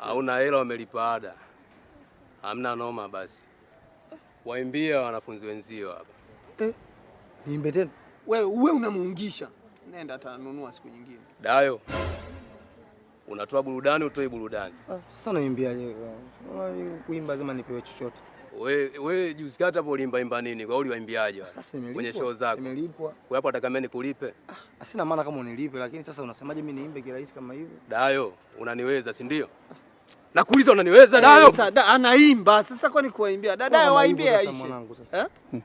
Hauna hela wamelipa ada. Hamna noma basi. Waimbia wanafunzi wenzio hapa. Niimbe tena. Wewe unamuungisha. Nenda atanunua siku nyingine. Dayo. Unatoa burudani utoi burudani. Sasa naimbiaje? Kuimba lazima nipewe chochote. Wewe juzi kata hapo ulimba nini? Kwa uliwaimbiaje wale? Kwenye show zako. Nimelipwa. Kwa hapo atakameni nikulipe. Sina maana kama unilipe, lakini sasa unasemaje mimi niimbe kirahisi kama hivyo? Dayo, unaniweza si ndio? Nakuuliza unaniweza Dayo? Anaimba. Sasa kwani kuwaimbia? Dada waimbie Aisha.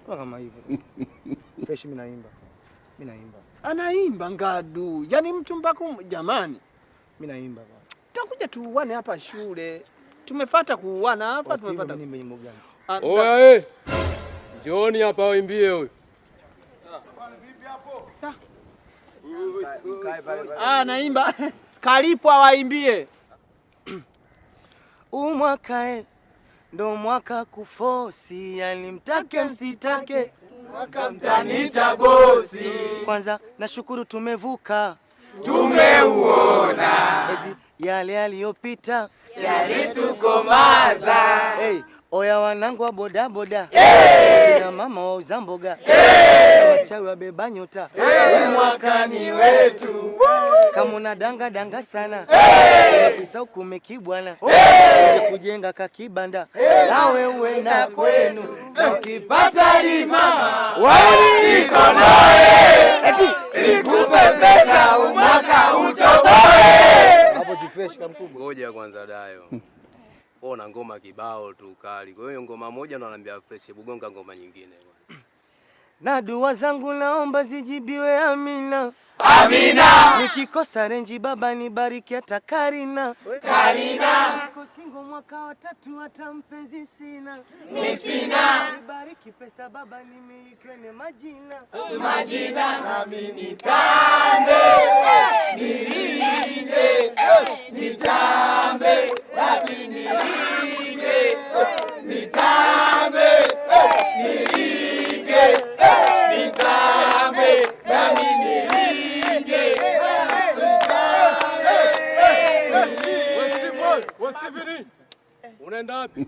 Kama hivyo. Fresh mimi naimba. Anaimba ngadu. Yaani mtu mpaka jamani. Mimi naimba bwana. Tutakuja tuuane hapa shule. Tumefuata kuuana hapa, tumefuata. Niimbe nyimbo gani? Oya Njooni hapa waimbie huyu. Naimba. Kalipwa waimbie. Mwaka ndo mwaka kufosi, yani mtake msitake. Mwaka mtanita bosi. Kwanza nashukuru tumevuka. Tumeuona. Yale yaliyopita yalitukomaza. Oya wanangu wa boda boda. Na mama wa uzamboga. Wachawi wabeba nyota. Mwaka ni wetu. Kama unadanga danga sana. Kisa ukume bwana. Kujenga kakibanda. Nawe uwe na kwenu. Ukipata limama wali iko naye. Nikupe pesa umwaka utoboe. Hapo jifresh kama mkubwa. Ngoja kwanza Dayo. Ona ngoma kibao tu kali. Kwa hiyo ngoma moja ndo ananiambia fresh, bugonga ngoma nyingine bwana. Na dua zangu naomba zijibiwe amina. Amina. Nikikosa renji baba nibariki hata Karina. Niko single mwaka wa 3 hata mpenzi sina. Sina. Nibariki pesa baba nimilikene majina. Nami nitambe. Niringe. Nitambe. Nami niringe. Nitambe. Niringe. Nitambe. Nami niringe. Wewe Steven, unaenda wapi?